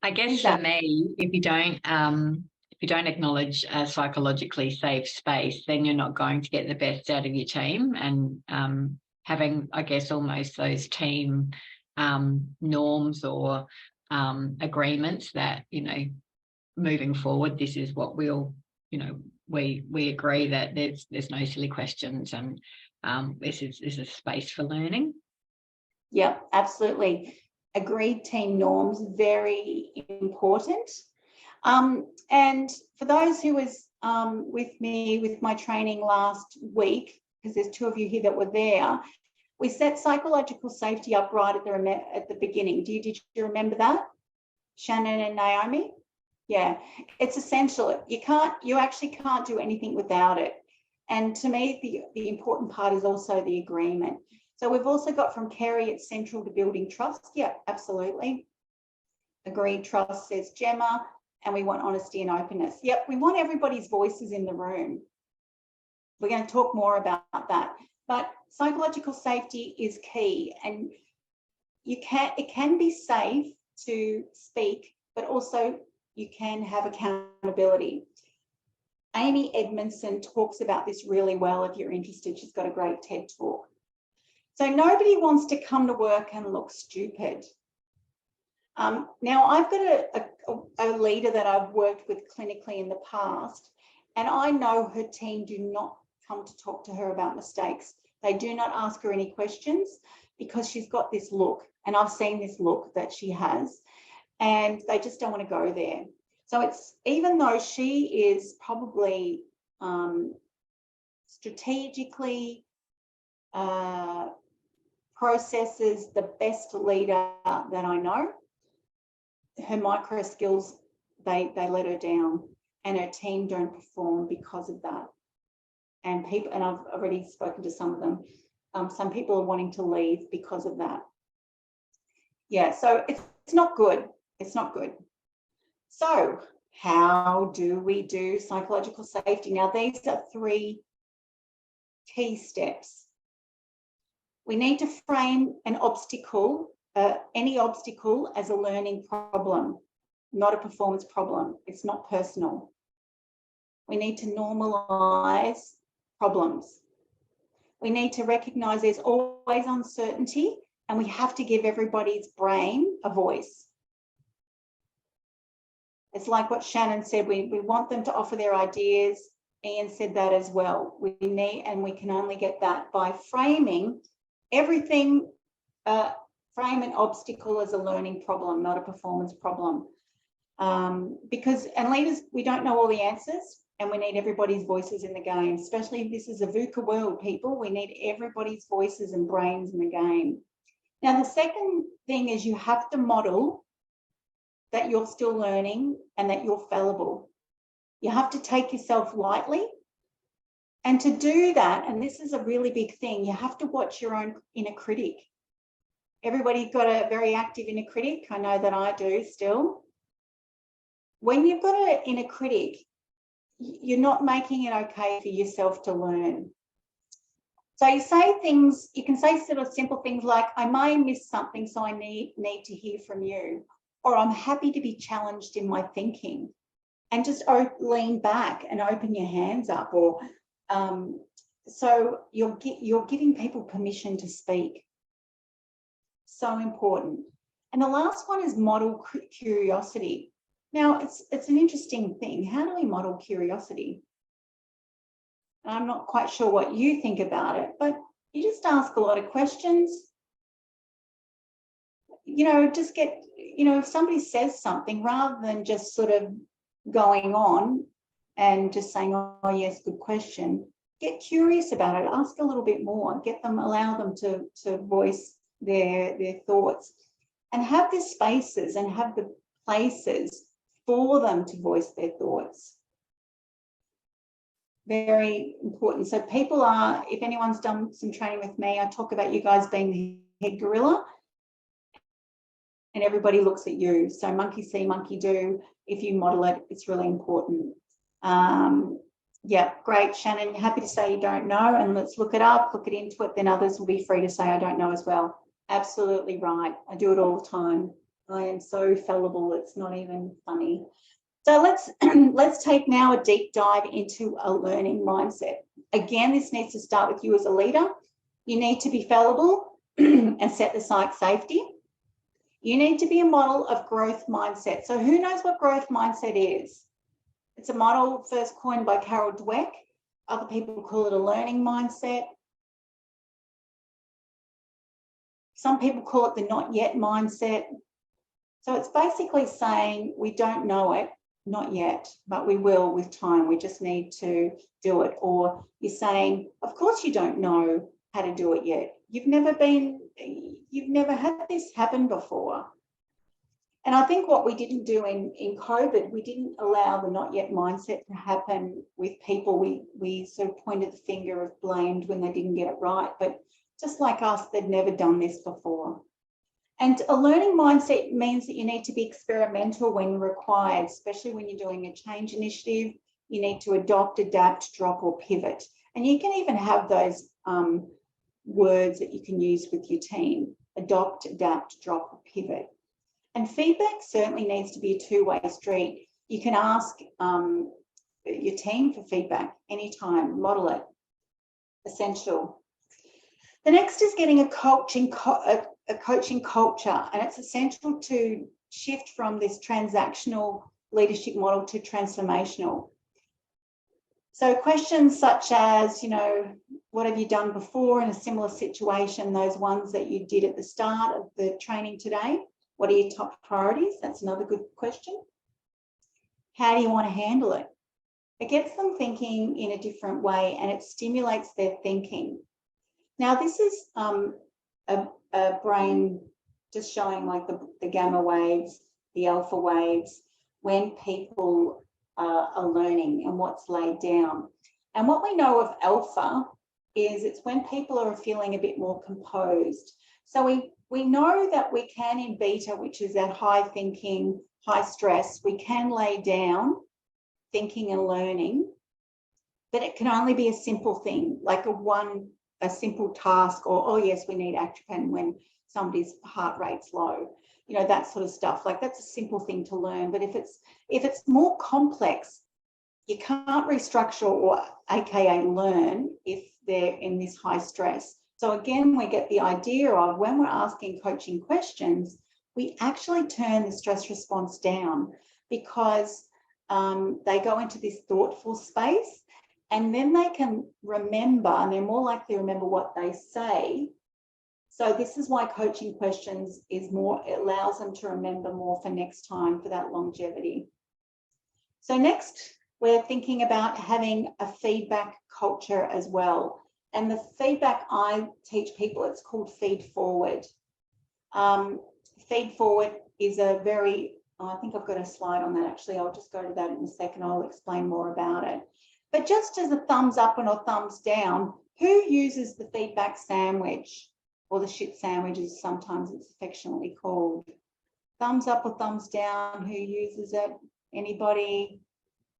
Speaker 2: I guess for me, if you don't acknowledge a psychologically safe space, then you're not going to get the best out of your team. And having, I guess, almost those team norms or agreements that, moving forward, this is what we'll, we agree that there's no silly questions, and this is a space for learning.
Speaker 1: Yeah, absolutely. Agreed team norms, very important. And for those who was with me with my training last week, because there's 2 of you here that were there, we set psychological safety up right at the beginning. Did you remember that? Shannon and Naomi? Yeah, it's essential. You actually can't do anything without it. And to me, the important part is also the agreement. So we've also got from Kerry, it's central to building trust. Yeah, absolutely. Agreed trust, says Gemma. And we want honesty and openness. Yep, we want everybody's voices in the room. We're going to talk more about that. But psychological safety is key, and it can be safe to speak, but also you can have accountability. Amy Edmondson talks about this really well if you're interested. She's got a great TED talk. So nobody wants to come to work and look stupid. Now, I've got a leader that I've worked with clinically in the past, and I know her team do not come to talk to her about mistakes. They do not ask her any questions because she's got this look, and I've seen this look that she has, and they just don't want to go there. So it's, even though she is probably strategically processes the best leader that I know, her micro skills, they let her down, and her team don't perform because of that. And people, and I've already spoken to some of them, some people are wanting to leave because of that. Yeah, so it's not good. It's not good. So how do we do psychological safety? Now, these are 3 key steps. We need to frame an obstacle, any obstacle, as a learning problem, not a performance problem. It's not personal. We need to normalise problems. We need to recognise there's always uncertainty, and we have to give everybody's brain a voice. It's like what Shannon said, we want them to offer their ideas. Ian said that as well. We need, and we can only get that by framing everything, frame an obstacle as a learning problem, not a performance problem. Because, and leaders, we don't know all the answers, and we need everybody's voices in the game, especially if this is a VUCA world, people. We need everybody's voices and brains in the game. Now, the second thing is you have to model that you're still learning and that you're fallible. You have to take yourself lightly. And to do that, and this is a really big thing, you have to watch your own inner critic. Everybody's got a very active inner critic. I know that I do still. When you've got an inner critic, you're not making it okay for yourself to learn. So you say things, you can say sort of simple things like, I may miss something, so I need to hear from you. Or I'm happy to be challenged in my thinking. And just lean back and open your hands up. Or so you're giving people permission to speak. So important. And the last one is model curiosity. Now, it's an interesting thing. How do we model curiosity? I'm not quite sure what you think about it, but you just ask a lot of questions. You know, just get, you know, if somebody says something, rather than just sort of going on and just saying, oh, yes, good question, get curious about it, ask a little bit more, get them, allow them to voice their thoughts, and have the spaces and have the places for them to voice their thoughts. Very important. So people are, if anyone's done some training with me, I talk about you guys being the head gorilla, and everybody looks at you. So monkey see, monkey do. If you model it, it's really important. Yeah, great, Shannon. You're happy to say you don't know, and let's look it up, look it into it. Then others will be free to say I don't know as well. Absolutely right. I do it all the time. I am so fallible. It's not even funny. So let's take now a deep dive into a learning mindset. Again, this needs to start with you as a leader. You need to be fallible and set the psych safety. You need to be a model of growth mindset. So who knows what growth mindset is? It's a model first coined by Carol Dweck. Other people call it a learning mindset. Some people call it the not yet mindset. So it's basically saying we don't know it, not yet, but we will with time. We just need to do it. Or you're saying, of course you don't know how to do it yet. You've never had this happen before. And I think what we didn't do in COVID, we didn't allow the not yet mindset to happen with people. We sort of pointed the finger of blamed when they didn't get it right. But just like us, they'd never done this before. And a learning mindset means that you need to be experimental when required, especially when you're doing a change initiative. You need to adopt, adapt, drop, or pivot. And you can even have those words that you can use with your team: adopt, adapt, drop, or pivot. And feedback certainly needs to be a two-way street. You can ask your team for feedback anytime, model it. Essential. The next is getting a coaching culture, and it's essential to shift from this transactional leadership model to transformational. So questions such as, you know, what have you done before in a similar situation? Those ones that you did at the start of the training today. What are your top priorities? That's another good question. How do you want to handle it? It gets them thinking in a different way, and it stimulates their thinking. Now, this is a brain just showing like the gamma waves, the alpha waves, when people are learning and what's laid down. And what we know of alpha is it's when people are feeling a bit more composed. So we know that we can in beta, which is that high thinking, high stress, we can lay down thinking and learning, but it can only be a simple thing, like a simple task, or, oh yes, we need Actropan when somebody's heart rate's low, you know, that sort of stuff. Like, that's a simple thing to learn. But if it's more complex, you can't restructure or AKA learn if they're in this high stress. So again, we get the idea of when we're asking coaching questions, we actually turn the stress response down, because they go into this thoughtful space, and then they can remember, and they're more likely to remember what they say. So this is why coaching questions is more, it allows them to remember more for next time, for that longevity. So next, we're thinking about having a feedback culture as well. And the feedback I teach people, it's called feed forward. Feed forward is a very, I think I've got a slide on that actually. I'll just go to that in a second. I'll explain more about it. But just as a thumbs up and a thumbs down, who uses the feedback sandwich, or the shit sandwich as sometimes it's affectionately called? Thumbs up or thumbs down, who uses it? Anybody?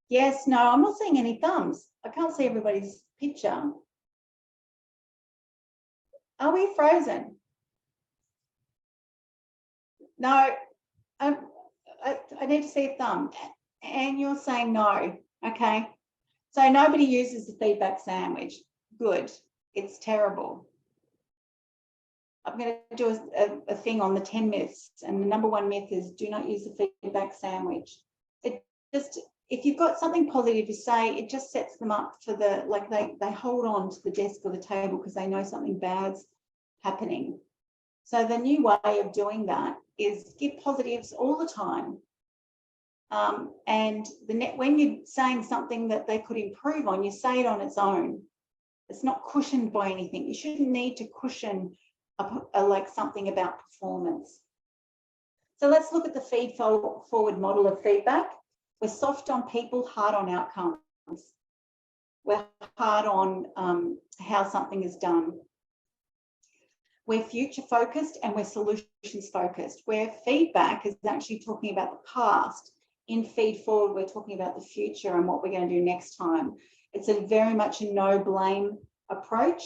Speaker 1: Yes, no, I'm not seeing any thumbs. I can't see everybody's picture. Are we frozen? No, I need to see a thumb. And you're saying no, okay? So nobody uses the feedback sandwich. Good, it's terrible. I'm going to do a thing on the 10 myths, and the number one myth is do not use the feedback sandwich. It just, if you've got something positive to say, it just sets them up for the, like they hold on to the desk or the table because they know something bad's happening. So the new way of doing that is give positives all the time. And when you're saying something that they could improve on, you say it on its own. It's not cushioned by anything. You shouldn't need to cushion like something about performance. So let's look at the feed forward model of feedback. We're soft on people, hard on outcomes. We're hard on how something is done. We're future focused and we're solutions focused. Where feedback is actually talking about the past, in feed forward, we're talking about the future and what we're going to do next time. It's a very much a no blame approach,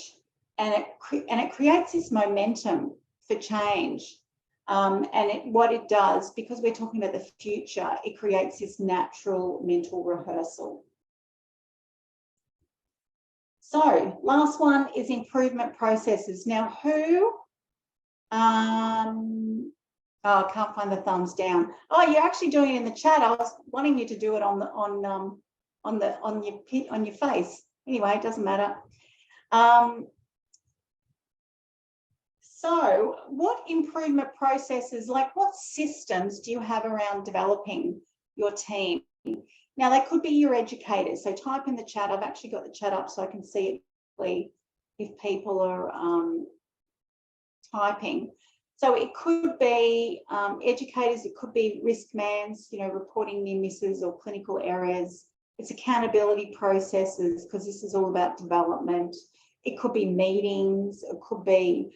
Speaker 1: and it creates this momentum for change. What it does, because we're talking about the future, it creates this natural mental rehearsal. So last one is improvement processes. Now, who? Oh, I can't find the thumbs down. Oh, you're actually doing it in the chat. I was wanting you to do it on your face. Anyway, it doesn't matter. So what improvement processes, like what systems do you have around developing your team? Now, they could be your educators. So type in the chat. I've actually got the chat up so I can see it if people are typing. So it could be educators, it could be risk mans, you know, reporting near misses or clinical errors. It's accountability processes, because this is all about development. It could be meetings, it could be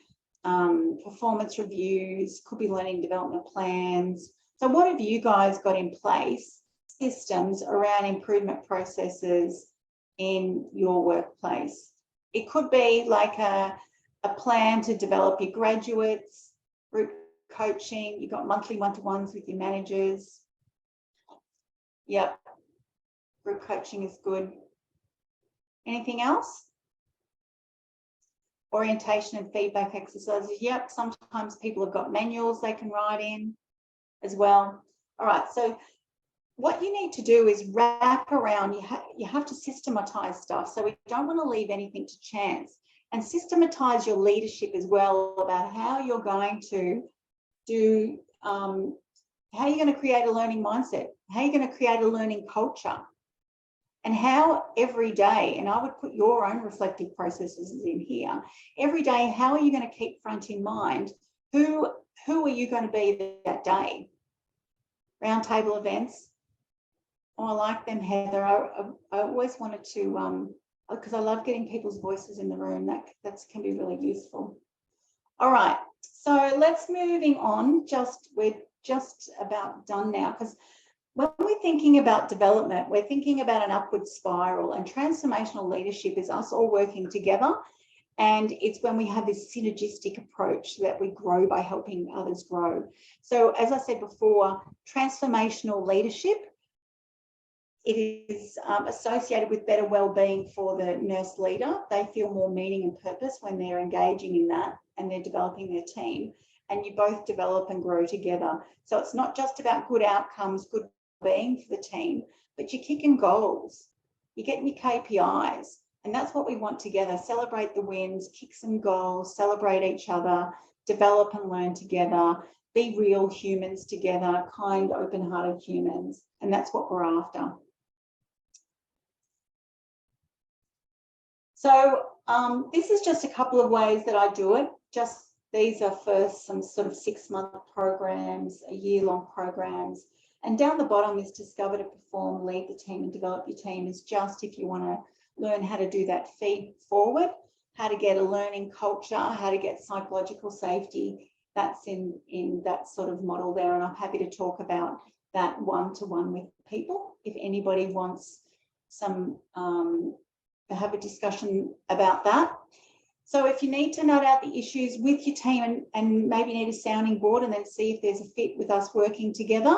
Speaker 1: performance reviews, could be learning development plans. So what have you guys got in place, systems around improvement processes in your workplace? It could be like a plan to develop your graduates, group coaching, you've got monthly one-to-ones with your managers. Yep, group coaching is good. Anything else? Orientation and feedback exercises. Yep, sometimes people have got manuals they can write in as well. All right, so what you need to do is wrap around, you have to systematize stuff. So we don't want to leave anything to chance, and systematize your leadership as well about how you're going to do, how you're going to create a learning mindset, how you're going to create a learning culture, and how every day, and I would put your own reflective processes in here, every day, how are you going to keep front in mind, who are you going to be that day? Roundtable events. Oh, I like them, Heather. I always wanted to, because I love getting people's voices in the room. That can be really useful. All right, so let's moving on. We're just about done now, because when we're thinking about development, we're thinking about an upward spiral, and transformational leadership is us all working together. And it's when we have this synergistic approach that we grow by helping others grow. So as I said before, transformational leadership, it is associated with better well-being for the nurse leader. They feel more meaning and purpose when they're engaging in that and they're developing their team, and you both develop and grow together. So it's not just about good outcomes, good being for the team, but you're kicking goals, you're getting your KPIs, and that's what we want together. Celebrate the wins, kick some goals, celebrate each other, develop and learn together, be real humans together, kind, open-hearted humans, and that's what we're after. So this is just a couple of ways that I do it. Just these are first some sort of 6-month programs, a year-long programs. And down the bottom is discover, to perform, lead the team and develop your team, is just if you want to learn how to do that feed forward, how to get a learning culture, how to get psychological safety. That's in that sort of model there. And I'm happy to talk about that one-to-one with people if anybody wants some have a discussion about that. So if you need to note out the issues with your team and maybe need a sounding board and then see if there's a fit with us working together,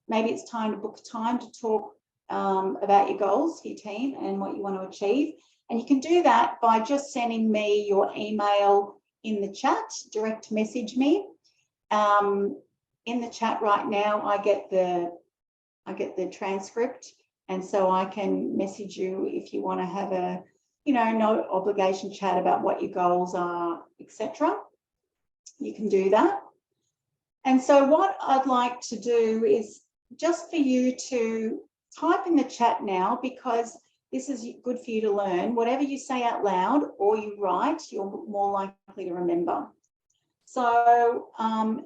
Speaker 1: maybe it's time to book a time to talk about your goals for your team and what you want to achieve. And you can do that by just sending me your email in the chat, direct message me. In the chat right now, I get the transcript, and so I can message you if you want to have a, no obligation chat about what your goals are, etc. You can do that. And so what I'd like to do is just for you to type in the chat now, because this is good for you to learn. Whatever you say out loud or you write, you're more likely to remember. So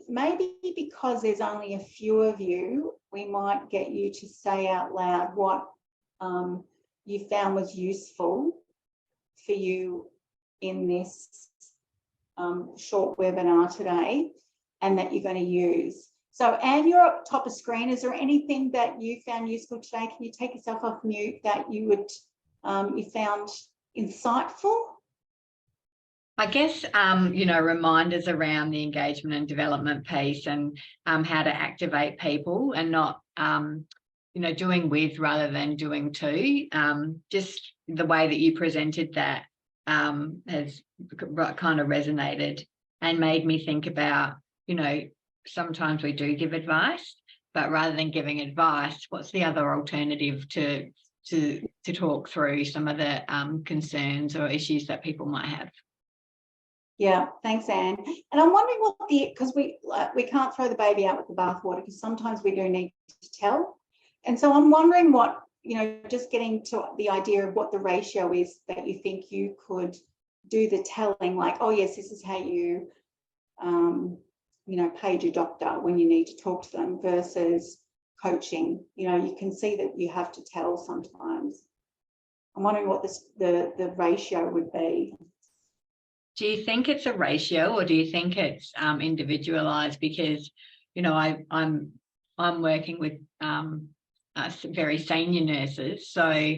Speaker 1: maybe because there's only a few of you, we might get you to say out loud what you found was useful for you in this short webinar today and that you're going to use. So Anne, you're up top of screen. Is there anything that you found useful today? Can you take yourself off mute that you would you found insightful?
Speaker 2: I guess, reminders around the engagement and development piece, and how to activate people and not, doing with rather than doing to. Just the way that you presented that has kind of resonated and made me think about, sometimes we do give advice, but rather than giving advice, what's the other alternative to talk through some of the concerns or issues that people might have?
Speaker 1: Yeah, thanks, Anne. And I'm wondering because we can't throw the baby out with the bathwater, because sometimes we do need to tell. And so I'm wondering what, just getting to the idea of what the ratio is that you think you could do the telling, like, oh yes, this is how you, page your doctor when you need to talk to them, versus coaching. You can see that you have to tell sometimes. I'm wondering what the ratio would be.
Speaker 2: Do you think it's a ratio, or do you think it's individualized? Because, you know, I'm working with very senior nurses, so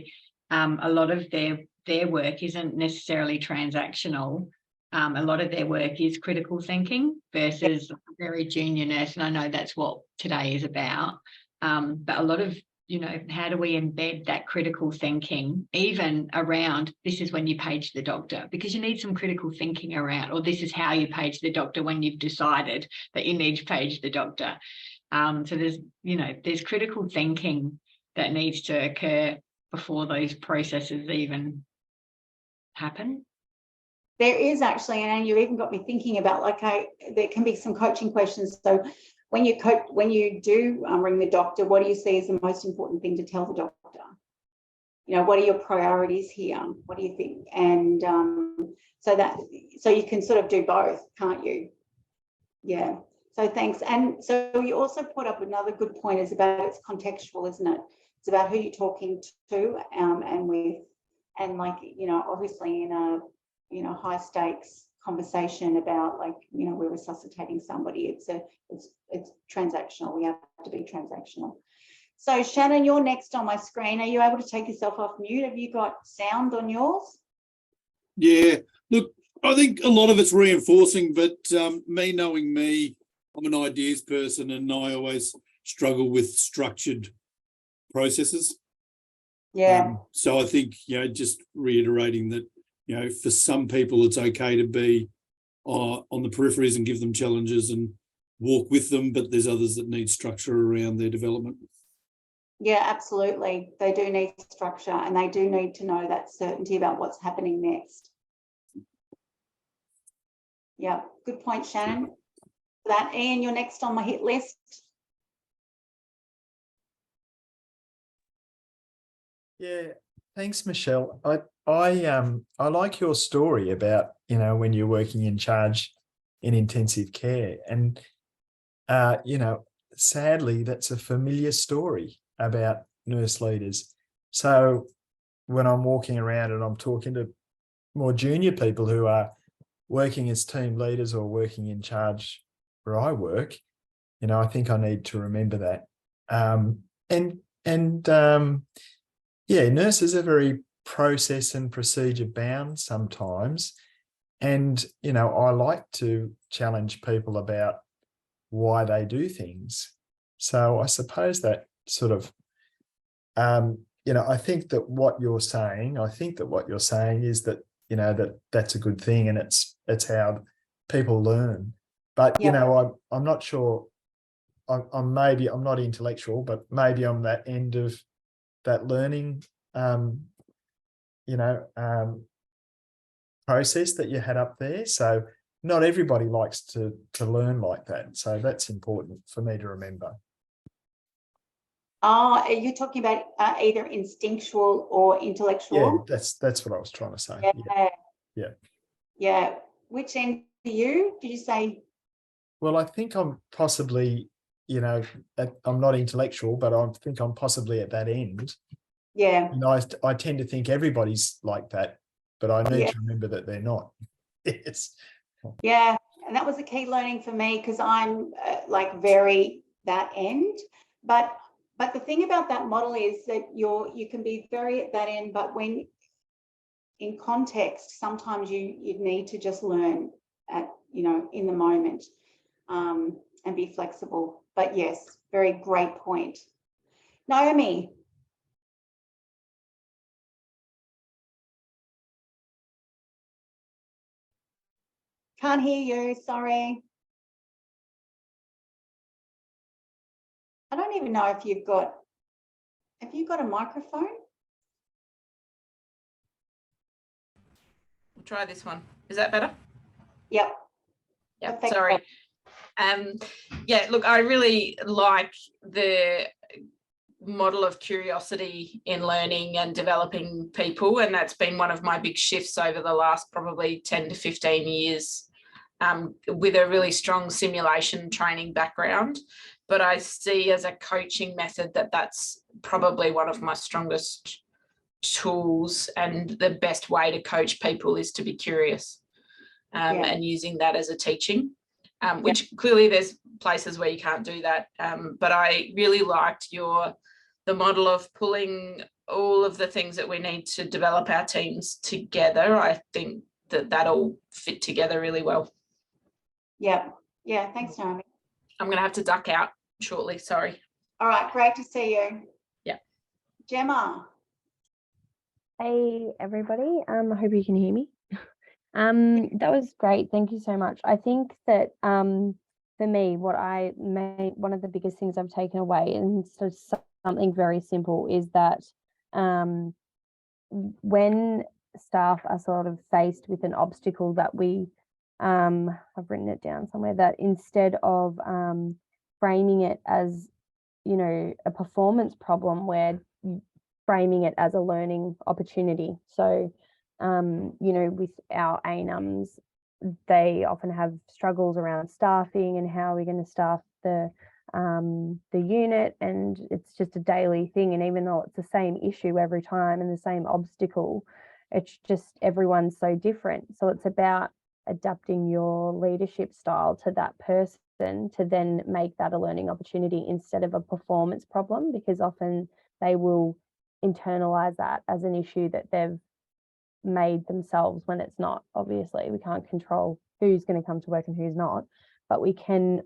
Speaker 2: a lot of their work isn't necessarily transactional. A lot of their work is critical thinking versus a very junior nurse, and I know that's what today is about. But a lot of, you know, how do we embed that critical thinking even around, this is when you page the doctor, because you need some critical thinking around, or this is how you page the doctor when you've decided that you need to page the doctor. So there's, you know, there's critical thinking that needs to occur before those processes even happen.
Speaker 1: There is actually, and you even got me thinking about, like, there can be some coaching questions. So when you do ring the doctor, what do you see as the most important thing to tell the doctor? You know, what are your priorities here? What do you think? And so you can sort of do both, can't you? Yeah. So thanks. And so you also put up another good point, is about it's contextual, isn't it? It's about who you're talking to and with, and, like, you know, obviously in a, you know, high stakes conversation about, like, you know, we're resuscitating somebody, it's transactional. We have to be transactional. So Shannon, you're next on my screen. Are you able to take yourself off mute? Have you got sound on yours?
Speaker 3: Yeah, look, I think a lot of it's reinforcing, but me knowing me, I'm an ideas person, and I always struggle with structured processes.
Speaker 1: Yeah.
Speaker 3: So I think, you know, just reiterating that, you know, for some people it's okay to be on the peripheries and give them challenges and walk with them, but there's others that need structure around their development.
Speaker 1: Yeah, absolutely. They do need structure, and they do need to know that certainty about what's happening next. Yeah, good point, Shannon. That, Ian, you're next on my hit list.
Speaker 4: Yeah, thanks, Michelle. I like your story about, you know, when you're working in charge in intensive care, and you know, sadly, that's a familiar story about nurse leaders. So when I'm walking around and I'm talking to more junior people who are working as team leaders or working in charge where I work, you know, I think I need to remember that. Yeah, nurses are very process and procedure bound sometimes. And, you know, I like to challenge people about why they do things. So I suppose that sort of, you know, I think that what you're saying is that, you know, that's a good thing, and it's how people learn. But, you know, I'm not sure, I'm not intellectual, but maybe I'm that end of that learning, you know, process that you had up there. So not everybody likes to learn like that. So that's important for me to remember.
Speaker 1: Are you talking about either instinctual or intellectual?
Speaker 4: Yeah, that's what I was trying to say.
Speaker 1: Yeah. Which end are you? Did you say?
Speaker 4: Well, I think I'm possibly, you know, I'm not intellectual, but I think I'm possibly at that end.
Speaker 1: Yeah.
Speaker 4: And I tend to think everybody's like that, but I need to remember that they're not. Yes.
Speaker 1: Yeah, and that was a key learning for me, because I'm like very that end. But the thing about that model is that you can be very at that end, but when in context, sometimes you need to just learn at, you know, in the moment, and be flexible. But yes, very great point. Naomi. Can't hear you, sorry. I don't even know if have you got a microphone?
Speaker 5: We'll try this one. Is that better?
Speaker 1: Yep.
Speaker 5: Yep, sorry. Yeah, look, I really like the model of curiosity in learning and developing people, and that's been one of my big shifts over the last probably 10 to 15 years, with a really strong simulation training background. But I see as a coaching method that that's probably one of my strongest tools, and the best way to coach people is to be curious. and using that as a teaching, which clearly there's places where you can't do that. But I really liked the model of pulling all of the things that we need to develop our teams together. I think that all fit together really well.
Speaker 1: Yeah. Yeah. Thanks, Naomi.
Speaker 5: I'm going to have to duck out shortly. Sorry.
Speaker 1: All right. Great to see you.
Speaker 5: Yeah.
Speaker 1: Gemma.
Speaker 6: Hey everybody, I hope you can hear me. That was great. Thank you so much. I think that for me, one of the biggest things I've taken away, and so something very simple, is that when staff are sort of faced with an obstacle that I've written it down somewhere, that instead of framing it as, you know, a performance problem, we're framing it as a learning opportunity. So, you know, with our ANUMs, they often have struggles around staffing and how we're going to staff the unit, and it's just a daily thing. And even though it's the same issue every time and the same obstacle, it's just everyone's so different. So it's about adapting your leadership style to that person to then make that a learning opportunity instead of a performance problem, because often they will internalize that as an issue that they've made themselves when it's not. Obviously, we can't control who's going to come to work and who's not, but we can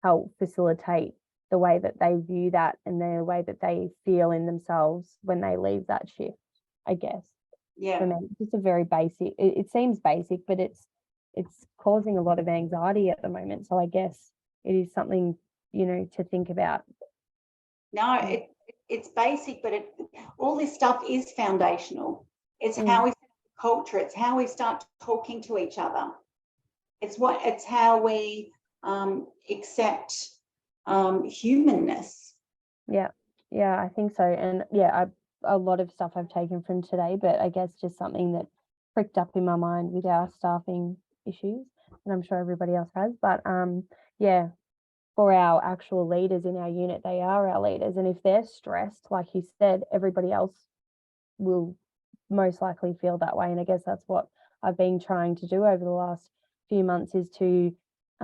Speaker 6: help facilitate the way that they view that and the way that they feel in themselves when they leave that shift, I guess.
Speaker 1: Yeah.
Speaker 6: For me, just a very basic, it seems basic, but it's causing a lot of anxiety at the moment. So I guess it is something, you know, to think about.
Speaker 1: No, it's basic, but all this stuff is foundational. It's how we set the culture. It's how we start talking to each other. It's how we accept humanness.
Speaker 6: Yeah, I think so. And yeah, a lot of stuff I've taken from today, but I guess just something that pricked up in my mind with our staffing issues, and I'm sure everybody else has. But yeah, for our actual leaders in our unit, they are our leaders, and if they're stressed, like you said, everybody else will most likely feel that way. And I guess that's what I've been trying to do over the last few months, is to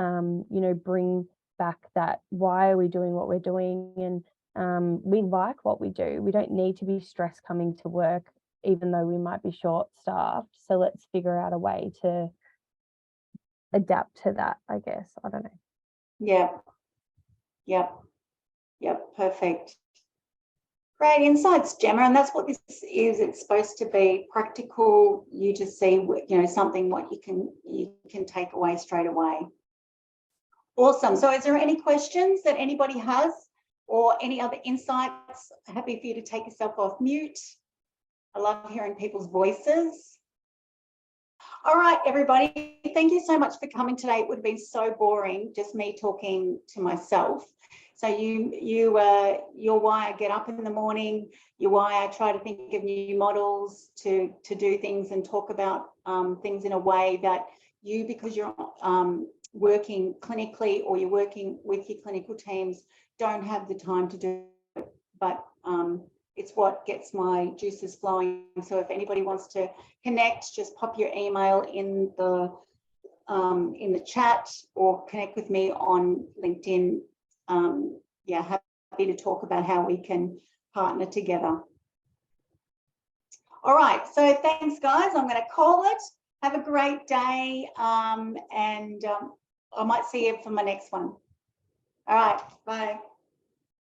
Speaker 6: you know, bring back that why are we doing what we're doing, and we like what we do. We don't need to be stressed coming to work, even though we might be short staffed. So let's figure out a way to adapt to that, I guess. I don't know.
Speaker 1: Yep. Perfect. Great insights, Gemma. And that's what this is. It's supposed to be practical. You just see, you know, something what you can take away straight away. Awesome. So is there any questions that anybody has or any other insights? Happy for you to take yourself off mute. I love hearing people's voices. All right, everybody, thank you so much for coming today. It would have been so boring just me talking to myself. So you're why I get up in the morning. You're why I try to think of new models to do things and talk about things in a way that you, because you're working clinically or you're working with your clinical teams, don't have the time to do it. But it's what gets my juices flowing. So if anybody wants to connect, just pop your email in the chat or connect with me on LinkedIn. Yeah, happy to talk about how we can partner together. All right, so thanks, guys. I'm going to call it. Have a great day, and I might see you for my next one. All right, bye.